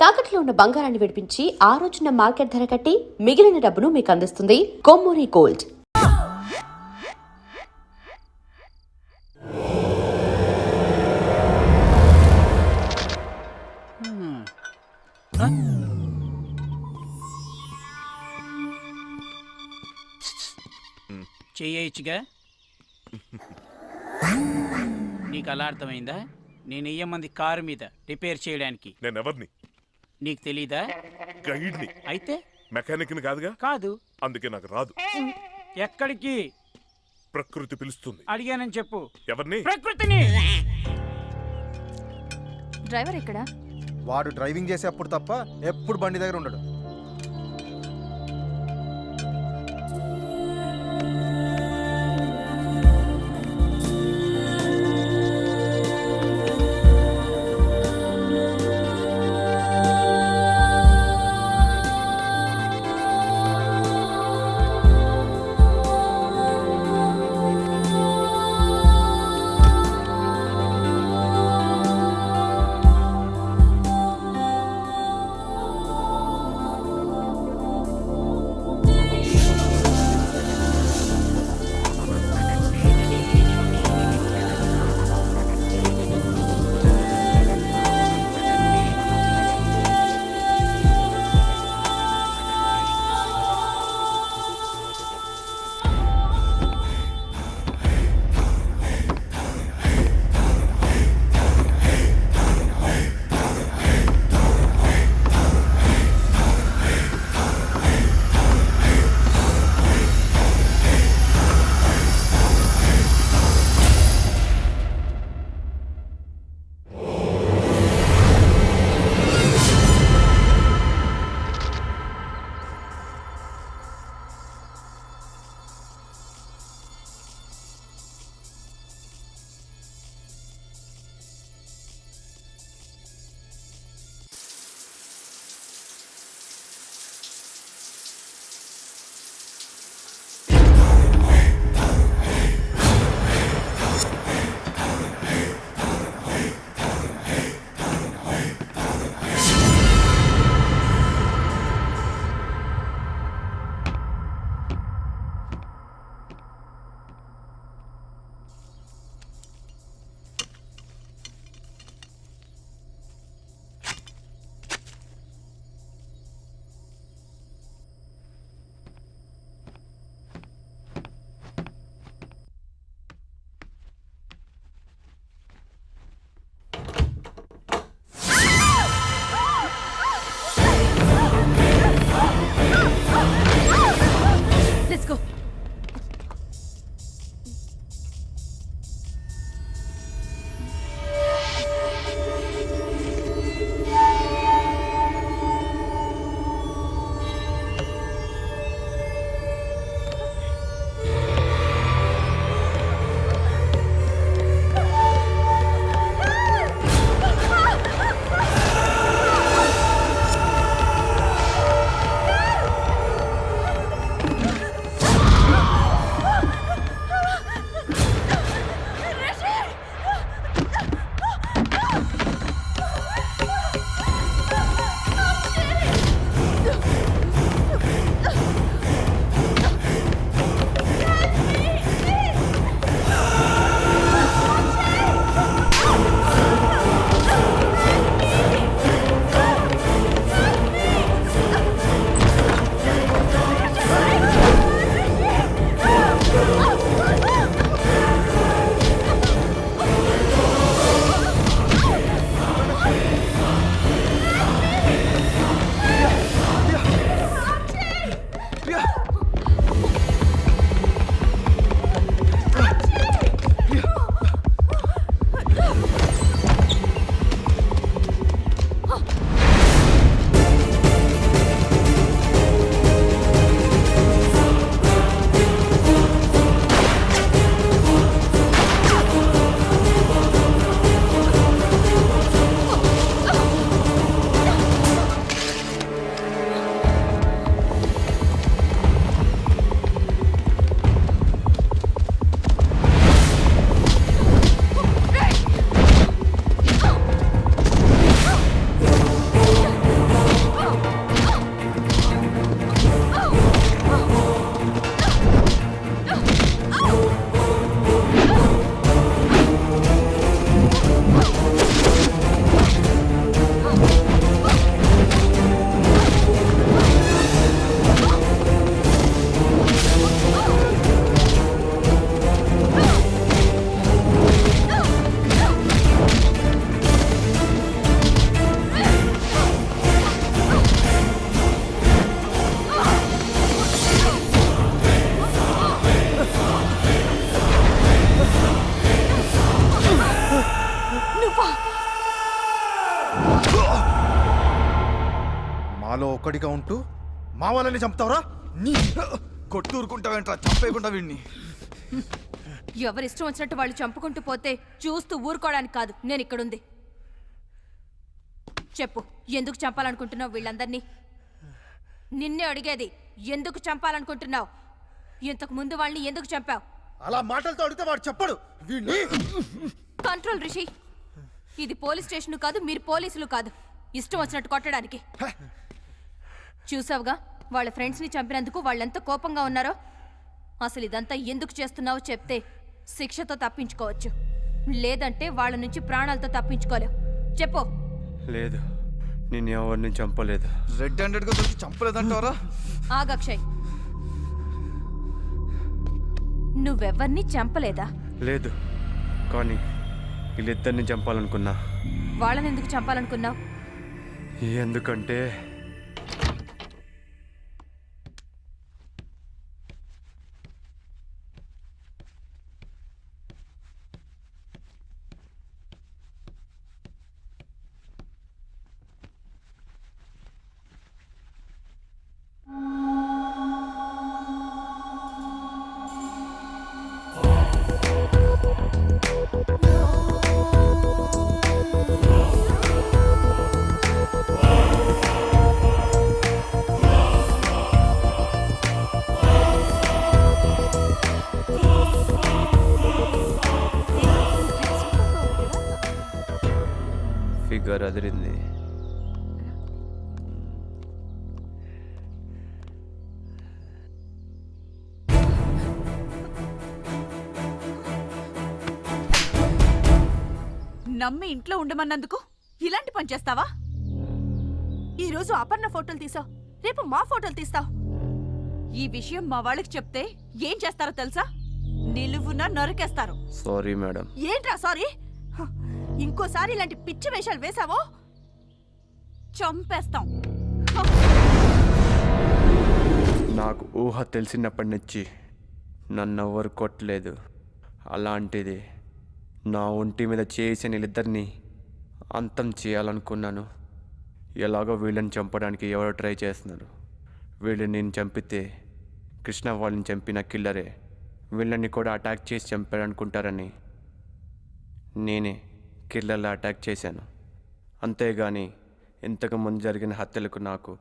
తాకట్లో ఉన్న బంగారాన్ని విడిపించి ఆ రోజున మార్కెట్ ధర కట్టి మిగిలిన డబ్బును మీకు అందిస్తుంది కొమ్మూరి గోల్డ్. చేయొచ్చుగా. నీకు అలా అర్థమైందా? నేను ఇయ్యమంది కారు మీద రిపేర్ చేయడానికి. నేను ఎవరిని నీకు తెలీదా? గైడ్ని. అయితే మెకానిక్ని కాదుగా. కాదు. అందుకే నాకు రాదు. ఎక్కడికి? ప్రకృతి పిలుస్తుంది. అడిగానని చెప్పు. ఎవరిని? ప్రకృతిని. డ్రైవర్ ఎక్కడ? వాడు డ్రైవింగ్ చేసేప్పుడు తప్ప ఎప్పుడు బండి దగ్గర ఉండడు. మాలో ఒక్కడిగా ఉంటూ మా వాళ్ళని చంపుతావరా? కొట్టూరుకుంటావేంట్రా, చంపేయకుండా వీడిని. ఎవరిష్టం వచ్చినట్టు వాళ్ళు చంపుకుంటూ పోతే చూస్తూ ఊరుకోవడానికి కాదు నేను ఇక్కడుంది. చెప్పు, ఎందుకు చంపాలనుకుంటున్నావు వీళ్ళందరినీ? నిన్నే అడిగేది, ఎందుకు చంపాలనుకుంటున్నావు? ఇంతకు ముందు వాళ్ళని ఎందుకు చంపావు? అలా మాటలతో అడిగితే వాడు చెప్పడు. వీడిని కంట్రోల్ రిషి, ఇది పోలీస్ స్టేషన్ కాదు, మీరు పోలీసులు కాదు ఇష్టం వచ్చినట్టు కొట్టడానికి. చూసావుగా వాళ్ళ ఫ్రెండ్స్ని చంపినందుకు వాళ్ళెంత కోపంగా ఉన్నారో. అసలు ఇదంతా ఎందుకు చేస్తున్నావో చెప్తే శిక్షతో తప్పించుకోవచ్చు, లేదంటే వాళ్ళ నుంచి ప్రాణాలతో తప్పించుకోలేవు. చెప్పు. లేదు, నేను ఎవరిని చంపలేదు. రెడ్ హ్యాండెడ్ గా దొరికి చంపలేదంటావరా? ఆగక్షయ్, నువ్వెవ్వరిని చంపలేదా? లేదు, కానీ వీళ్ళిద్దరిని చంపాలనుకున్నా. వాళ్ళని ఎందుకు చంపాలనుకున్నావు? ఎందుకంటే ఫిగర్ అదిరింది. నమ్మి ఇంట్లో ఉండమన్నందుకు ఇలాంటి పని చేస్తావా? ఈరోజు అపర్ణ ఫోటోలు తీసావు, రేపు మా ఫోటోలు తీస్తావు. ఈ విషయం మా వాళ్ళకి చెప్తే ఏం చేస్తారో తెలుసా? నిలువున నరికేస్తారు. Sorry madam. ఏంట్రా సారీ? ఇంకోసారి ఇలాంటి పిచ్చి వేషాలు వేసావో చంపేస్తాం. నాకు ఊహ తెలిసినప్పటి నుంచి నన్నెవ్వరు కొట్టలేదు. అలాంటిది నా ఒంటి మీద చేసిన వీళ్ళిద్దరిని అంతం చేయాలనుకున్నాను. ఎలాగో వీళ్ళని చంపడానికి ఎవరో ట్రై చేస్తున్నారు. వీళ్ళని నేను చంపితే కృష్ణ వాళ్ళని చంపిన కిల్లరే వీళ్ళని కూడా అటాక్ చేసి చంపారనుకుంటారని నేనే కిల్లర్లా అటాక్ చేశాను. అంతేగాని ఇంతకుముందు జరిగిన హత్యలకు నాకు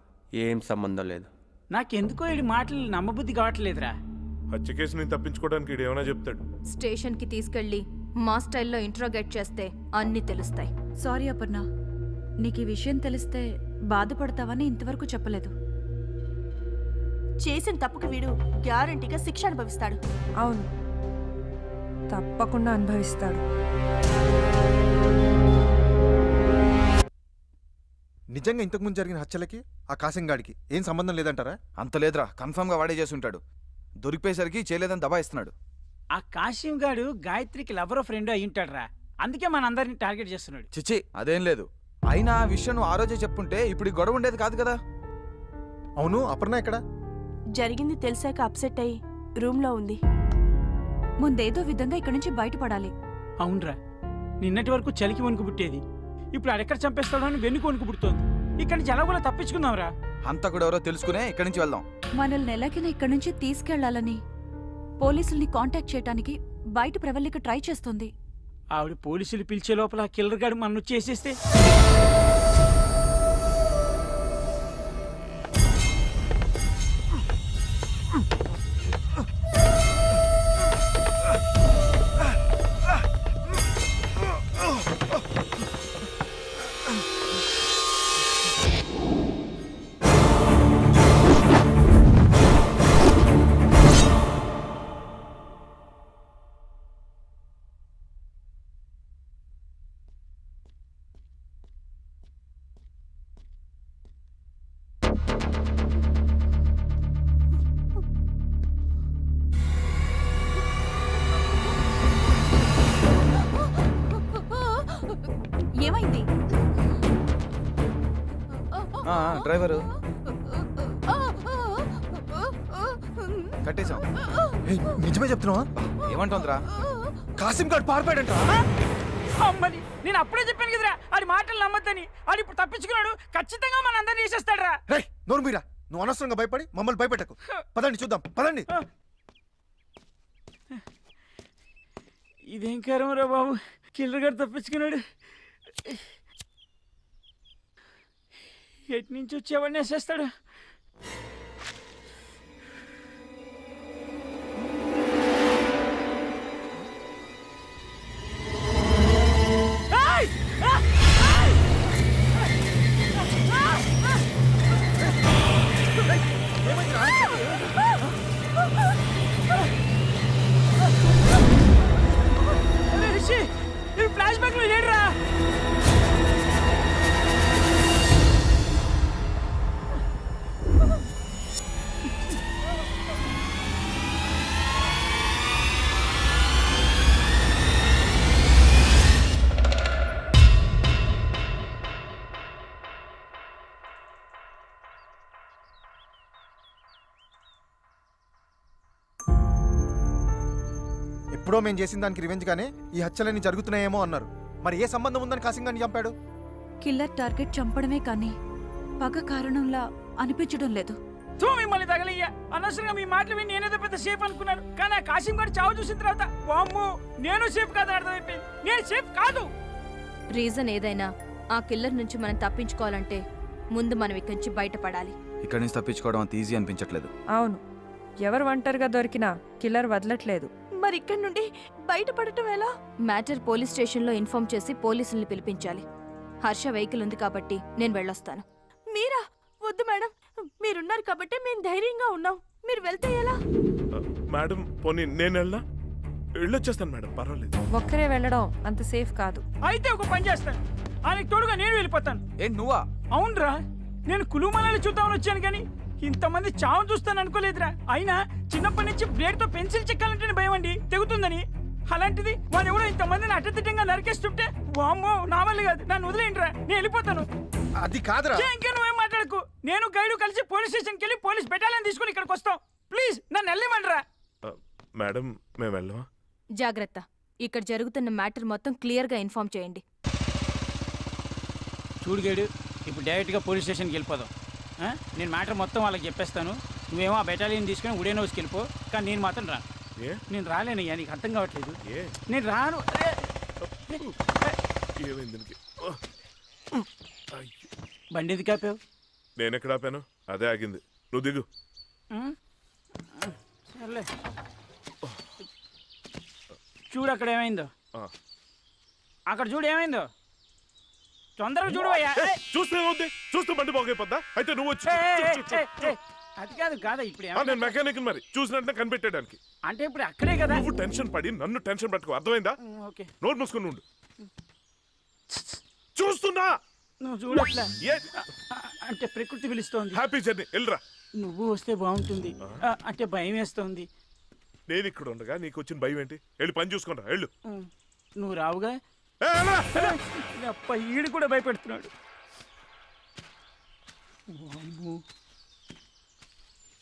ఏం సంబంధం లేదు. నాకెందుకో ఈ మాటలు నమ్మబుద్ధి కావట్లేదురా. హత్య కేసు నేను తప్పించుకోవడానికి ఈడు ఏమైనా చెప్తాడు. స్టేషన్కి తీసుకెళ్ళి మా స్టైల్లో ఇంట్రోగేట్ చేస్తే అన్నీ తెలుస్తాయి. సారీ అపర్ణ, నీకు ఈ విషయం తెలిస్తే బాధపడతావని ఇంతవరకు చెప్పలేదు. చేసిన తప్పుకి వీడు గ్యారంటీగా శిక్ష అనుభవిస్తాడు. అవును, తప్పకుండా అనుభవిస్తాడు. నిజంగా ఇంతకుముందు జరిగిన హత్యలకి ఆ కాసింగాడికి ఏం సంబంధం లేదంటారా? అంత లేదురా, కన్ఫర్మ్ గా వాడే చేసి ఉంటాడు. దొరికిపోయేసరికి చేయలేదని దబాయిస్తున్నాడు. ఆ కాశీం గాడు గాయత్రికి లవరో ఫ్రెండ్ అయి ఉంటాడురా. అందుకే మనందరినీ టార్గెట్ చేస్తున్నాడు. చిచ్చి, అదేం లేదు. అయినా ఆ విషయం నువ్వు ఆ రోజే చెప్పుంటే ఇప్పుడు ఈ గొడవ ఉండేది కాదు కదా. అవును, అపర్ణ ఎక్కడ? జరిగింది తెలిసాక అప్సెట్ అయ్యి రూమ్లో ఉంది. ముందేదో విధంగా ఇక్కడి నుంచి బయటపడాలి. అవునరా, నిన్నటి వరకు చలికి వణుకు పుట్టేది, ఇప్పుడు అడెక్కడ చంపేస్తాడో అని వెన్నుకు వణుకు పుడుతోంది. ఇక్కడి నుంచి ఎలా కూడా తప్పించుకుందాంరా. హంతకుడు ఎవరో తెలుసుకునే ఇక్కడి నుంచి వెళ్దాం. మనల్ని ఎలాగైనా ఇక్కడి నుంచి తీసుకెళ్లాలని పోలీసుల్ని కాంటాక్ట్ చేయడానికి బయట ప్రవల్లిక ట్రై చేస్తుంది. ఆవిడ పోలీసులు పిలిచే లోపల కిల్లర్ గాడు మన చేసేస్తే ఏమైంది? డ్రైవరు కట్టేశాం. ఏయ్, నిజమే చెప్తున్నావా? ఏమంటుందిరా? కాసింగాడు పారిపోయాడంట. అమ్మని నేను అప్పుడే చెప్పాను కదరా ఆడి మాటలు నమ్మద్దని. ఆడు ఇప్పుడు తప్పించుకున్నాడు, ఖచ్చితంగా మన అందరినీ చేసేస్తాడరా. రే నోరు మీరా, నువ్వు అనవసరంగా భయపడి మమ్మల్ని భయపెట్టకు. పదండి చూద్దాం, పదండి. ఇదేం కారమరా బాబు, కిల్లర్ గారు తప్పించుకున్నాడు. ఎటు నుంచి వచ్చేవాడిని వేసేస్తాడు. ఫ్లాష్ బ్యాక్ లో లేడురా. ఎప్పుడో మేము చేసిన దానికి రివెంజ్ గానే ఈ హత్యలన్నీ జరుగుతున్నాయేమో అన్నారు. మరి ఏ సంబంధం ఉందని కాసింగ్ గారిని చంపాడు? కిల్లర్ టార్గెట్ చంపడమే కానీ పగ కారణంలా అనిపించడం లేదు. మిమ్మల్ని తగలయ్యా, అనవసరంగా మీ మాటలు విని నేనేదో పెద్ద సేఫ్ అనుకున్నాను. కానీ ఆ కాశీం గారు చావు చూసిన తర్వాత వామ్మో, నేను సేఫ్ కాదని అర్థమైపోయింది. నేను సేఫ్ కాదు. రీజన్ ఏదైనా ఆ కిల్లర్ నుంచి మనం తప్పించుకోవాలంటే ముందు మనం ఇక్కడి నుంచి బయటపడాలి. ఇక్కడి నుంచి తప్పించుకోవడం అంత ఈజీ అనిపించట్లేదు. అవును, ఎవరు ఒంటరిగా దొరికినా కిల్లర్ వదలట్లేదు. మరి ఇక్కడి నుండి బయటపడటం ఎలా? మ్యాటర్ పోలీస్ స్టేషన్లో ఇన్ఫార్మ్ చేసి పోలీసుల్ని పిలిపించాలి. హర్ష వెహికల్ ఉంది కాబట్టి నేను వెళ్ళొస్తాను. మీరా? వద్దు మేడం, మీరున్నారు కాబట్టి మేము ధైర్యంగా ఉన్నాం. మీరు వెళ్తే ఎలా? మేడం పోనీ నేను వెళ్ళొచ్చేస్తాను మేడం, పర్వాలేదు. ఒక్కరే వెళ్ళడం అంత సేఫ్ కాదు. అయితే ఒక పని చేస్తాను, ఆయనకి తోడుగా నేను వెళ్ళిపోతాను. ఏంటి నువ్వా? అవునరా, నేను కులుమనాలు చూద్దామని వచ్చాను కానీ ఇంతమంది చావు చూస్తాను అనుకోలేదురా. అయినా చిన్నప్పటి నుంచి బ్లేడ్ తో పెన్సిల్ చెక్కాలంటేనే భయం అండి, తెగుతుందని. అలాంటిది వాళ్ళు ఎవరో ఇంతమందిని అడ్డదిడ్డంగా నరికేస్తుంటే వామ్మో, నా వల్ల కాదు, నన్ను వదిలేండిరా, నేను వెళ్ళిపోతాను. అది కాదురా. ఇంకా నువ్వేం మాట్లాడకు. నేను గైడు కలిసి పోలీస్ స్టేషన్కి వెళ్ళి పోలీస్ బెటాలియన్ తీసుకుని ఇక్కడికి వస్తాం. ప్లీజ్ నన్ను వెళ్ళివ్వండిరా. మేడం మేము వెళ్ళవా? జాగ్రత్త, ఇక్కడ జరుగుతున్న మ్యాటర్ మొత్తం క్లియర్గా ఇన్ఫార్మ్ చేయండి. చూడు గైడు, ఇప్పుడు డైరెక్ట్గా పోలీస్ స్టేషన్కి వెళ్ళిపోదాం. నేను మ్యాటర్ మొత్తం వాళ్ళకి చెప్పేస్తాను. నువ్వేమో ఆ బెటాలియన్ తీసుకుని ఉడేనోస్కి వెళ్ళిపో. కానీ నేను మాత్రం రాను. నేను రాలేనయ్యా, నీకు అర్థం కావట్లేదు. నేను రాను. బండి ఎందుకు ఆపావు? నేను ఎక్కడ ఆపాను? అదే ఆగింది. నువ్వు దిగు. సర్లే, చూడు అక్కడ ఏమైందో. అక్కడ చూడు ఏమైందో, తొందరగా చూడు. చూస్తే బండి బాగైపోద్దా? అయితే నువ్వు వచ్చి అది కాదు కాదా ఇప్పుడు నేను మెకానిక్ మరి చూసినట్టు కనిపెట్టడానికి. అంటే ఇప్పుడు అక్కడే కదా. నువ్వు టెన్షన్ పడి నన్ను టెన్షన్ పట్టుకో, అర్థమైందా? ఓకే, నోరు మూసుకుని ఉండు. చూస్తున్నా, నువ్వు చూడట్లా. అంటే ప్రకృతి పిలుస్తోంది. హ్యాపీ జర్నీ, వెళ్ళరా. నువ్వు వస్తే బాగుంటుంది, అంటే భయం వేస్తోంది. నేను ఇక్కడ ఉండగా నీకు వచ్చిన భయం ఏంటి? వెళ్ళి పని చూసుకుంటా, వెళ్ళు. నువ్వు రావుగా. అప్ప ఈడు కూడా భయపెడుతున్నాడు.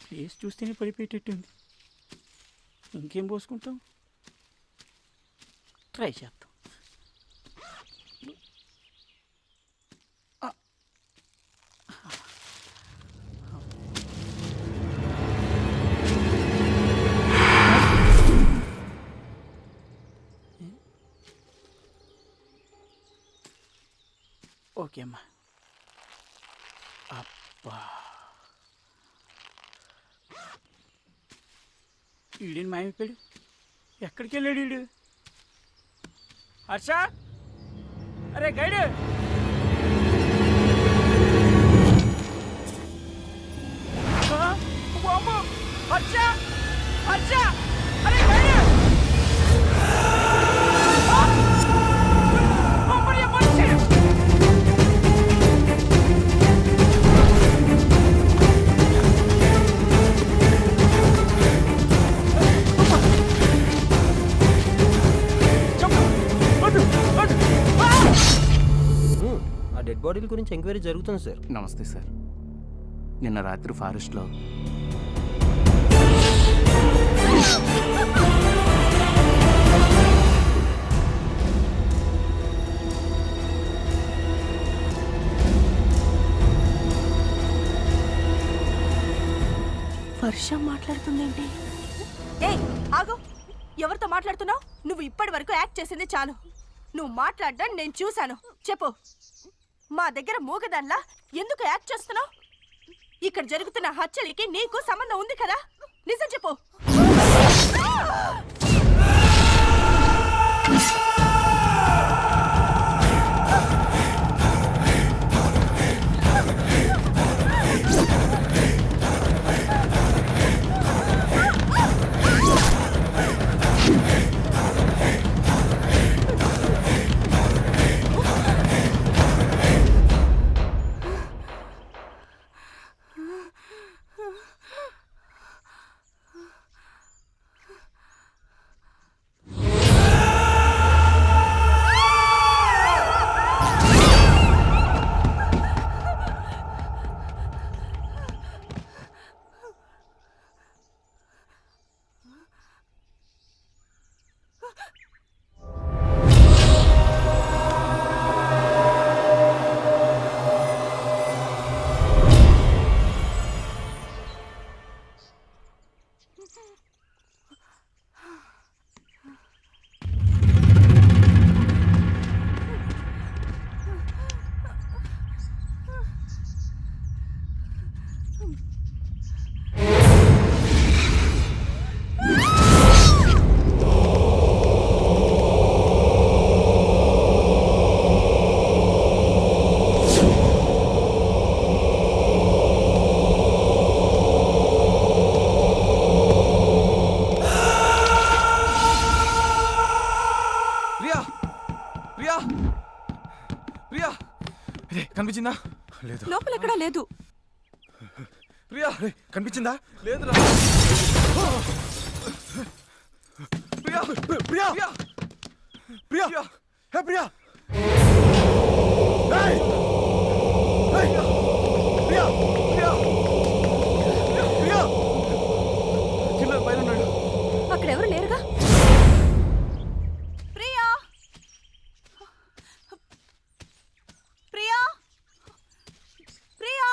ఫేస్ చూస్తేనే పడిపోయేటట్టుంది. ఇంకేం పోసుకుంటాం, ట్రై చేద్దాం. ఓకే అమ్మా. అబ్బా, ఈడిని మాయమైపోయాడు. ఎక్కడికి వెళ్ళాడు ఈడు? హర్ష, అరే గైడ్, హర్ష, హర్ష, అరే గైడ్. డెడ్ బాడీల గురించి ఎంక్వైరీ జరుగుతుంది సార్. నమస్తే సార్. నిన్న రాత్రి ఫారెస్ట్లో వర్ష మాట్లాడుతుందేంటి? ఏయ్ ఆగు, ఎవరితో మాట్లాడుతున్నావు? నువ్వు ఇప్పటి వరకు యాక్ట్ చేసింది చాలు. నువ్వు మాట్లాడడం నేను చూశాను. చెప్పు, మా దగ్గర మూగదాన్లా ఎందుకు యాక్ట్ చేస్తున్నావు? ఇక్కడ జరుగుతున్న హత్యలకి నీకు సంబంధం ఉంది కదా? నిజం చెప్పు. కనిపించిందా? లేదు. లోపల ఎక్కడా లేదు. ప్రియా, కనిపించిందా? లేదురా. ప్రియా, ప్రియా, ప్రియా, ప్రియా, ప్రియా. హే ప్రియా, ఏయ్! ఏయ్! ప్రియా, ప్రియా, ప్రియా, కిల్లర్ పైన ఉన్నాడు. అక్కడ ఎవరు లేరుగా? ప్రియా, ప్రియా, ప్రియా.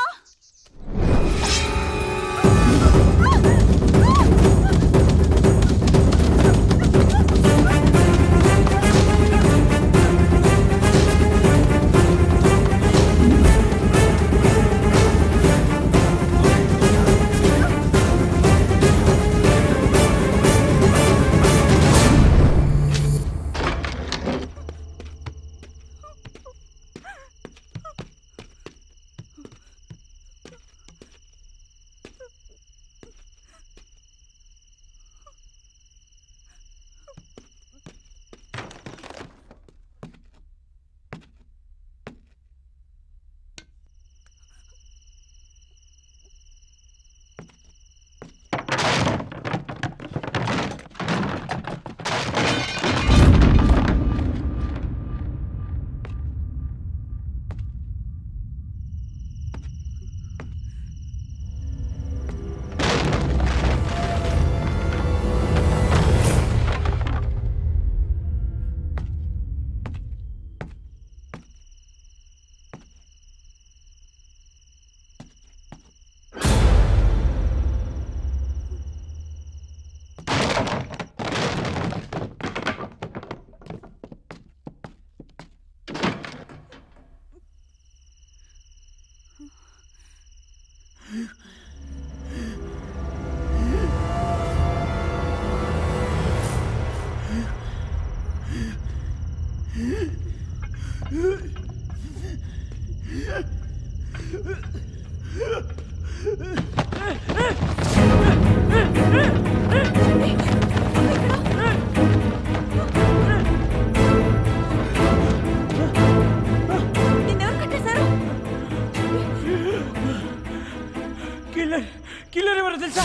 కిల్లర్ ఎవరో తెలుసా?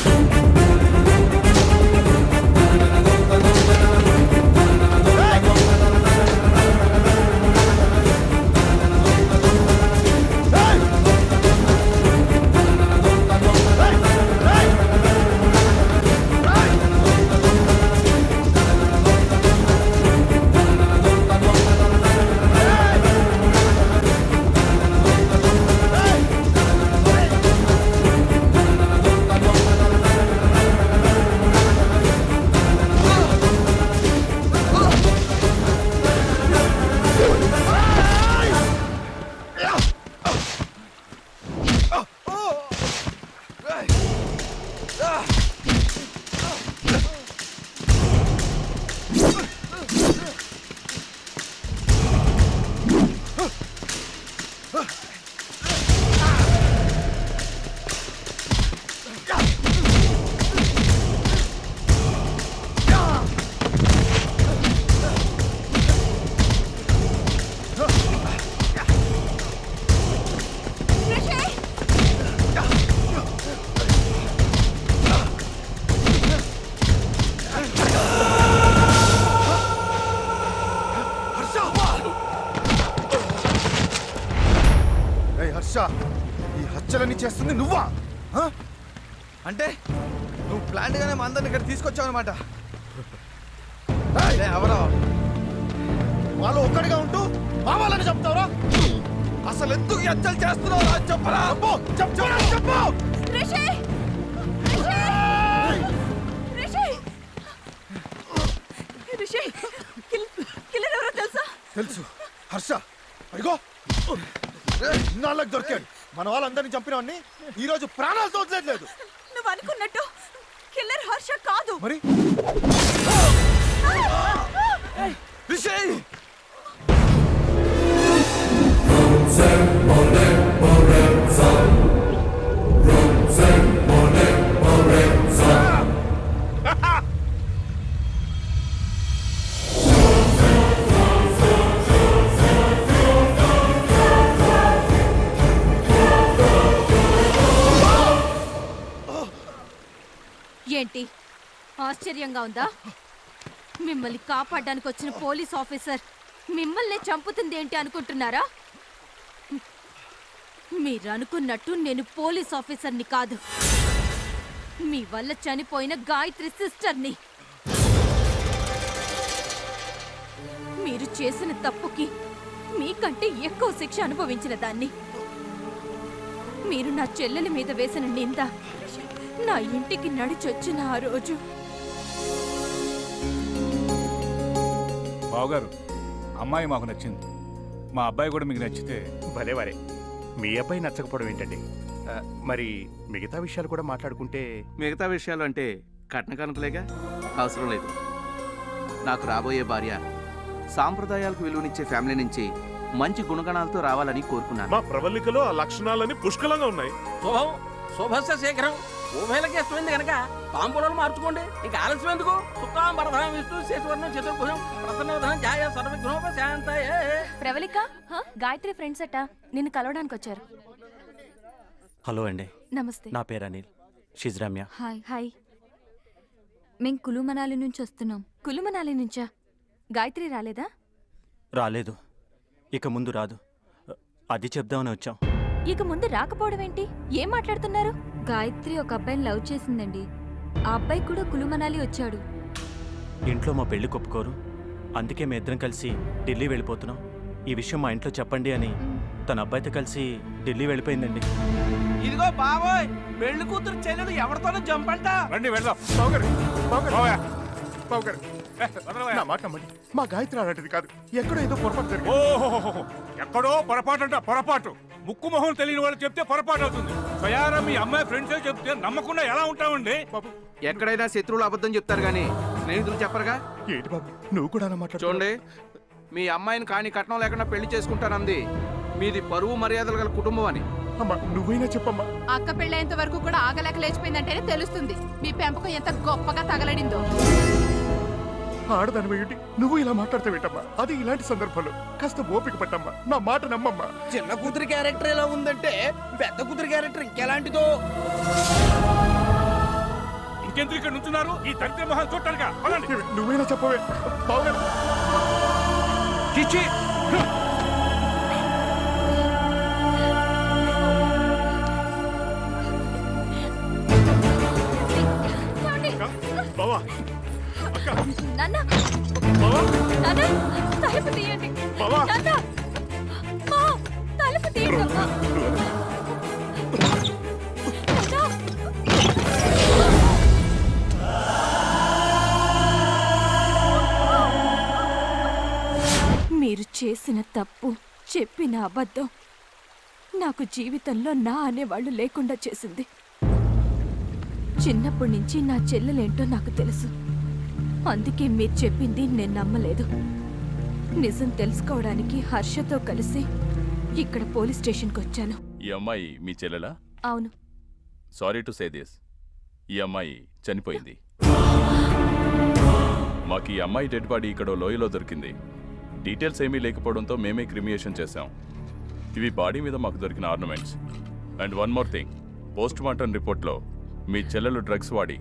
ఇవన్నీ చేస్తుంది నువ్వా? ఆ? అంటే నువ్వు ప్లాన్ గానే మా అందరిని ఇక్కడ తీసుకొచ్చావు అనమాట. ఎవరో వాళ్ళు ఒక్కడిగా ఉంటూ మా వాళ్ళని చెప్తావరా? అసలు ఎందుకు ఈ హత్యలు చేస్తున్నావు చెప్పరా? చెప్పు. రిషి! రిషి! రిషి! కిల్లర్ ఎవరో తెలుసా? తెలుసు, హర్ష. అడిగో ఇన్నాళ్ళకి దొరికాడు. మన వాళ్ళందరినీ చంపినవన్నీ ఈ రోజు ప్రాణాలతో వదిలేదు. నువ్వు అనుకున్నట్టు కిల్లర్ హర్ష కాదు. మరి రిషి! ఏంటి ఆశ్చర్యంగా ఉందా? మిమ్మల్ని కాపాడడానికి వచ్చిన పోలీస్ ఆఫీసర్ మిమ్మల్ని చంపుతుంది ఏంటి అనుకుంటున్నారా? మీరు అనుకున్నట్టు నేను పోలీస్ ఆఫీసర్ని కాదు, మీ వల్ల చనిపోయిన గాయత్రి సిస్టర్ని. మీరు చేసిన తప్పుకి మీకంటే ఎక్కువ శిక్ష అనుభవించిన దాన్ని. మీరు నా చెల్లెలి మీద వేసిన నింద నా ఇంటికి నడిచొచ్చిన ఆ రోజు. బావగారు, అమ్మాయి మాకు నచ్చింది. మా అబ్బాయి కూడా మీకు నచ్చితే భలే వరే. మీ అబ్బాయి నచ్చకపోవడం ఏంటండి? మరి మిగతా విషయాలు కూడా మాట్లాడుకుంటే. మిగతా విషయాలు అంటే కట్న కనుకలేగా, అవసరం లేదు. నాకు రాబోయే భార్య సాంప్రదాయాలకు విలువనిచ్చే ఫ్యామిలీ నుంచి మంచి గుణగణాలతో రావాలని కోరుకున్నాను. మా ప్రవళికలో ఆ లక్షణాలని పుష్కలంగా ఉన్నాయి. శుభస్య శీఘ్రం. ఊహలకి ఇష్టమైంది కనుక తాంబూలాలు మార్చుకోండి. ఇక ఆలస్యం ఎందుకు? సుఖాం వరదం విష్ణు శేషవర్ణం చతుర్భుజం ప్రసన్నవదనం ఛాయ సర్వవిఘ్నోపశాంత. ప్రవళిక, గాయత్రి ఫ్రెండ్స్ అట నిన్ను కలవడానికి వచ్చారు. హలో అండి, నమస్తే. నా పేరు Anil. She's Ramya. Hi. Hi. మేం కులుమనాలి నుంచి వస్తున్నాం. కులుమనాలి నుంచా? గాయత్రి రాలేదా? రాలేదు, ఇక ముందు రాదు. అది చెప్దామని వచ్చాం. ఇక ముందు రాకపోవడం ఏంటి? ఏం మాట్లాడుతున్నారు? గాయత్రి ఒక అబ్బాయిని లవ్ చేసిందండి. ఆ అబ్బాయి కూడా కులుమనాలి వచ్చాడు. ఇంట్లో మా పెళ్లి ఒప్పుకోరు, అందుకే మేము ఇద్దరం కలిసి ఢిల్లీ వెళ్ళిపోతున్నాం. ఈ విషయం మా ఇంట్లో చెప్పండి అని తన అబ్బాయితో కలిసి ఢిల్లీ వెళ్ళిపోయిందండి. ఇదిగో బావోయ్, పెళ్లి కూతురు చెల్లెలు ఎవరితోనో జంపంట. రండి వెళ్దాం. నా మాట నమ్మండి, మా గాయత్రి అలాంటిది కాదు. ఎక్కడో ఏదో పొరపాటు జరిగింది. ఓహో, ఎక్కడో పొరపాటు అంట. పొరపాటు ముక్కు మొహం తెలియని వాళ్ళు చెప్తే పొరపాటు అవుతుంది. స్వయారా మీ అమ్మాయి ఫ్రెండ్సే చెప్తే నమ్మకుండా ఎలా ఉంటామండి? ఎక్కడైనా శత్రువులు అబద్ధం చెప్తారు కానీ స్నేహితులు చెప్పరుగా. ఏంటి బాబు, నువ్వు కూడా అలా మాట్లాడు. చూడండి, మీ అమ్మాయిని కాని కట్నం లేకుండా పెళ్లి చేసుకుంటానంది. మీది పరువు మర్యాదలు గల కుటుంబం అని. అమ్మా, నువ్వైనా చెప్పమ్మా. అక్క పెళ్ళేంత వరకు కూడా ఆగలేక లేచిపోయిందంటేనే తెలుస్తుంది మీ పెంపకం ఎంత గొప్పగా తగలడిందో. ఆడదాని ఏంటి నువ్వు ఇలా మాట్లాడతావేంటమ్మా? అది ఇలాంటి సందర్భంలో కాస్త ఓపిక పట్టమ్మా. నా మాట నమ్మమ్మా. చిన్న కూతురి క్యారెక్టర్ ఎలా ఉందంటే పెద్ద కూతురి క్యారెక్టర్ ఇంకెలాంటిదో. ఇంకెందుకు ఇక్కడ నుంచున్నారు? ఈ దరిద్ర మొహం చూడటానికా? పదండి. నువ్వైనా చెప్పవే బావగారు. చిచ్చి, బావా, అక్క, నాన్న, బావా, నాన్న, తలుపు తీయండి. బావా. నాన్న, మా, తలుపు తీయండి అమ్మా. నాన్న. మీరు చేసిన తప్పు, చెప్పిన అబద్ధం నాకు జీవితంలో నా అనేవాళ్ళు లేకుండా చేసింది. చిన్నప్పటి నుంచి నా చెల్లెలేంటో నాకు తెలుసు. అందుకే మీరు చెప్పింది నేను నమ్మలేదు. నిజం తెలుసుకోవడానికి హర్షతో కలిసి ఇక్కడ పోలీస్ స్టేషన్కి వచ్చాను. ఈ అమ్మాయి మీ చెల్లెలా? అవును. సారీ టు సే దిస్, ఈ అమ్మాయి చనిపోయింది. మాకు ఈ అమ్మాయి డెడ్ బాడీ ఇక్కడ లోయలో దొరికింది. డీటెయిల్స్ ఏమీ లేకపోవడంతో మేమే క్రిమియేషన్ చేశాం. ఇవి బాడీ మీద మాకు దొరికిన ornaments. And one more thing, post mortem రిపోర్ట్లో మీ చెల్లెలు డ్రగ్స్ వాడి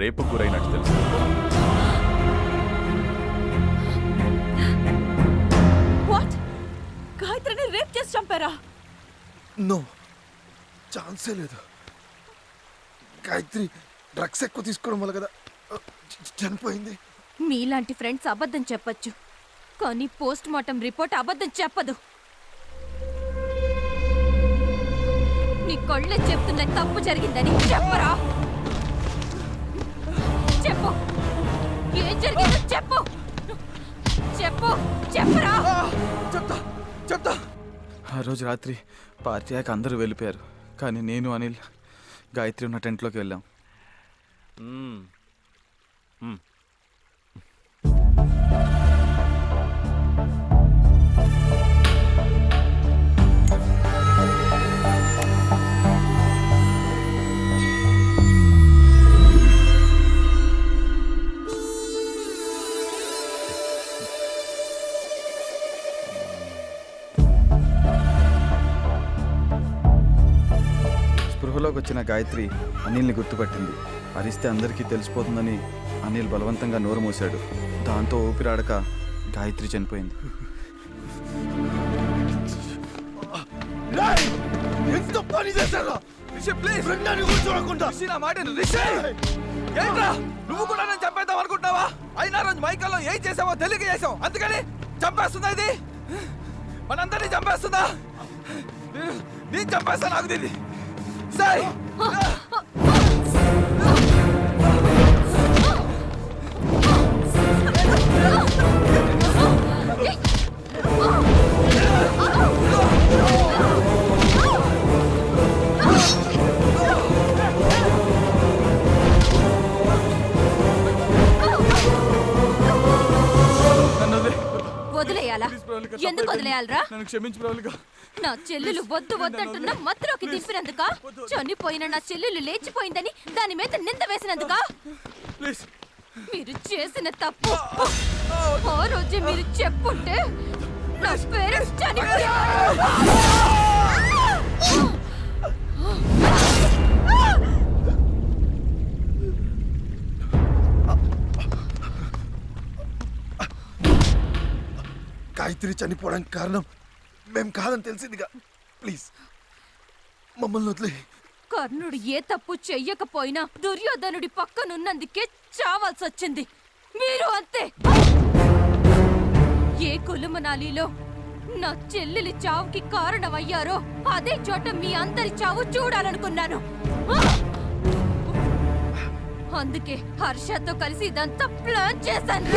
రేపుకు గురైనట్టు తెలుసు. వాట్? గాయత్రిని రేప్ చేసి చంపారా? నో, ఛాన్సే లేదు. గాయత్రి డ్రగ్స్ ఎక్కువ తీసుకోవడం వల్ల కదా చనిపోయింది. మీలాంటి ఫ్రెండ్స్ అబద్ధం చెప్పొచ్చు, కానీ పోస్ట్ మార్టం రిపోర్ట్ అబద్ధం చెప్పదు. నీ కళ్ళే చెప్తున్న తప్పు జరిగిందని చెప్పరా? చెప్పు, ఏం జరిగిందో చెప్పు. చెప్పు, చెప్పరా? చెప్తా. ఆ రోజు రాత్రి పార్టీ అయ్యాక అందరూ వెళ్ళిపోయారు, కానీ నేను అనిల్ గాయత్రి ఉన్న టెంట్లోకి వెళ్ళాం. స్పృహలోకి వచ్చిన గాయత్రి అనిల్ని గుర్తుపట్టింది. అరిస్తే అందరికీ తెలిసిపోతుందని అనిల్ బలవంతంగా నోరు మూశాడు. దాంతో ఊపిరాడక గాయత్రి చనిపోయింది. ఎంత పని చేశారా? చూడకుండా నువ్వు కూడా నన్ను చంపేద్దాం అనుకుంటున్నావా? అయినా రోజు మైకల్లో ఏం చేసావో తెలియక చేసావు, అందుకని చంపేస్తుందా ఇది? మనందరినీ చంపేస్తుందా? నేను చంపేస్తా, నాకు దీన్ని. సాయ్ వదిలేయాలా? ఎందుకు వదిలేయాలరా? నన్ను క్షమించు ప్రవళిక. నా చెల్లెలు వద్దు వద్దంటున్నా మత్తులోకి దింపినందుక? చనిపోయిన నా చెల్లెలు లేచిపోయిందని దాని మీద నింద వేసినందుక? మీరు చేసిన తప్పు ఆ రోజే మీరు చెప్పుంటే నా పేరెంట్స్ చనిపోయారు. గాయత్రి చనిపోవడానికి కారణం మేం కాదని తెలిసిందిగా. ప్లీజ్ మమ్మల్ని వదిలే. కర్ణుడు ఏ తప్పు చెయ్యకపోయినా దుర్యోధనుడి పక్కనున్నందుకే చావాల్సి వచ్చింది. మీరు అంతే. ఏ కులమనాలిలో నా చెల్లెలి చావుకి కారణమయ్యారో అదే చోట మీ అందరి చావు చూడాలనుకున్నాను. అందుకే హర్షతో కలిసి ఇదంతా ప్లాన్ చేశాను.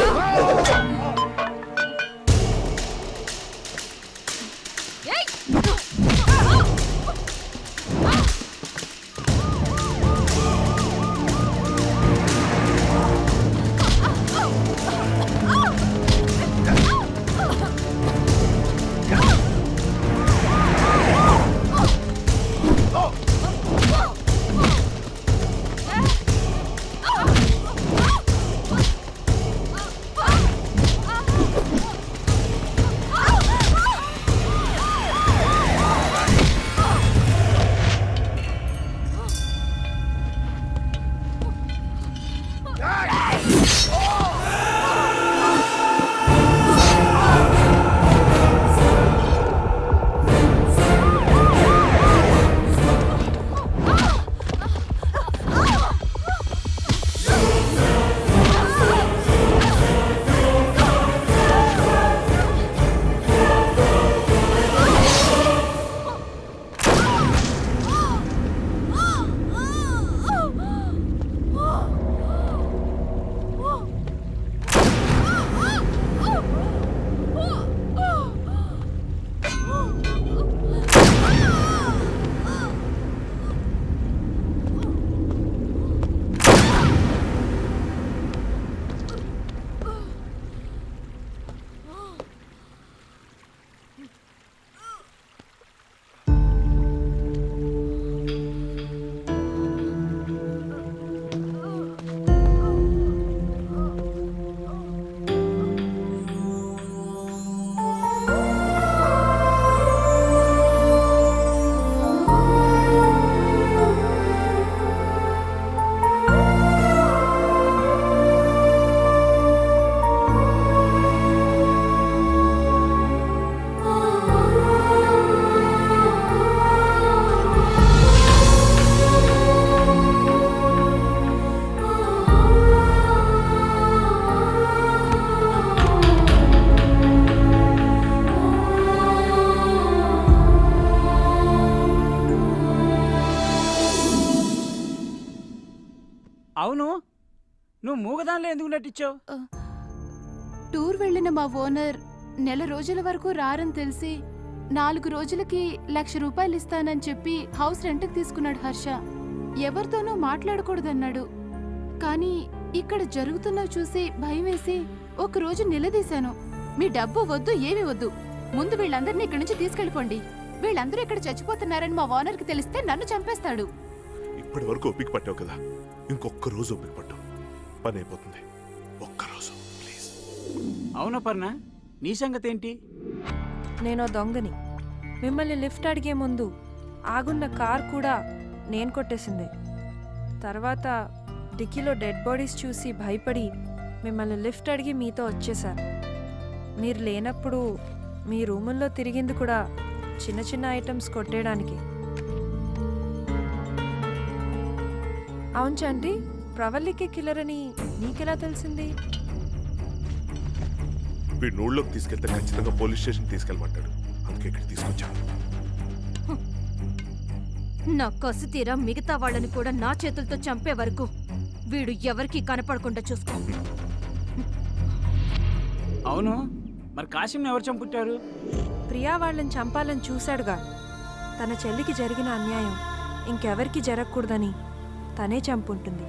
అవును, నువ్వు మూగదానిలో ఎందుకు నటించావు? టూర్ వెళ్ళిన మా ఓనర్ నెల రోజుల వరకు రారని తెలిసి 4 రోజులకి 1,00,000 రూపాయలు ఇస్తానని చెప్పి హౌస్ రెంట్కి తీసుకున్నాడు హర్ష. ఎవరితోనూ మాట్లాడకూడదన్నాడు. కానీ ఇక్కడ జరుగుతున్నవి చూసి భయం వేసి ఒకరోజు నిలదీశాను. మీ డబ్బు వద్దు, ఏమి వద్దు, ముందు వీళ్ళందరినీ ఇక్కడి నుంచి తీసుకెళ్ళిపోండి. వీళ్ళందరూ ఇక్కడ చచ్చిపోతున్నారని మా ఓనర్కి తెలిస్తే నన్ను చంపేస్తాడు. ఇప్పటి వరకు ఓపిక పట్టావు కదా, ఇంకొక్క రోజు ఓపిక పట్టు, పని అయిపోతుంది. ఒక్కరోజు ప్లీజ్. అవునా పర్ణ, నీ సంగతి ఏంటి? నేను దొంగని. మిమ్మల్ని లిఫ్ట్ అడిగే ముందు ఆగున్న కార్ కూడా నేను కొట్టేసింది. తర్వాత డిక్కీలో డెడ్ బాడీస్ చూసి భయపడి మిమ్మల్ని లిఫ్ట్ అడిగి మీతో వచ్చేసాను. మీరు లేనప్పుడు మీ రూముల్లో తిరిగింది కూడా చిన్న చిన్న ఐటమ్స్ కొట్టేయడానికి. అవును చంటి, ప్రవల్లికే కిల్లర్ అని నీకెలా తెలిసింది? వీడు నూళ్ళలోకి తీసుకెళ్తే ఖచ్చితంగా పోలీస్ స్టేషన్ తీసుకెళ్ళమంటాడు, అందుకే ఇక్కడ తీసుకొచ్చాను. నా కసి తీరా మిగతా వాళ్ళని కూడా నా చేతులతో చంపే వరకు వీడు ఎవరికీ కనపడకుండా చూసుకో. అవును, మరి కాశీని ఎవరు చంపుట్టారు? ప్రియా వాళ్ళని చంపాలని చూశాడుగా. తన చెల్లికి జరిగిన అన్యాయం ఇంకెవరికి జరగకూడదని తనే చంపుంటుంది.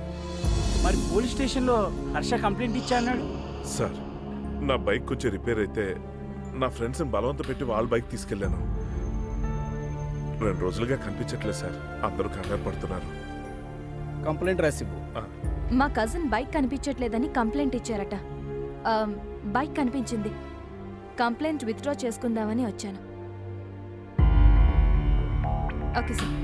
మరి పోలీస్ స్టేషన్లో హర్ష కంప్లైంట్ ఇచ్చా అన్నాడు. సార్, నా బైక్ కొంచెం రిపేర్ అయితే నా ఫ్రెండ్స్ని బలవంతం పెట్టి వాళ్ళ బైక్ తీసుకెళ్ళాను. 2 రోజులుగా కనిపించట్లేదు సార్, అందరూ కంగారు పడుతున్నారు. కంప్లైంట్ రాసివ్వు. మా కజిన్ బైక్ కనిపించట్లేదని కంప్లైంట్ ఇచ్చారట. బైక్ కనిపించింది. కంప్లైంట్ విత్డ్రా చేసుకుందామని వచ్చాను. Okay sir.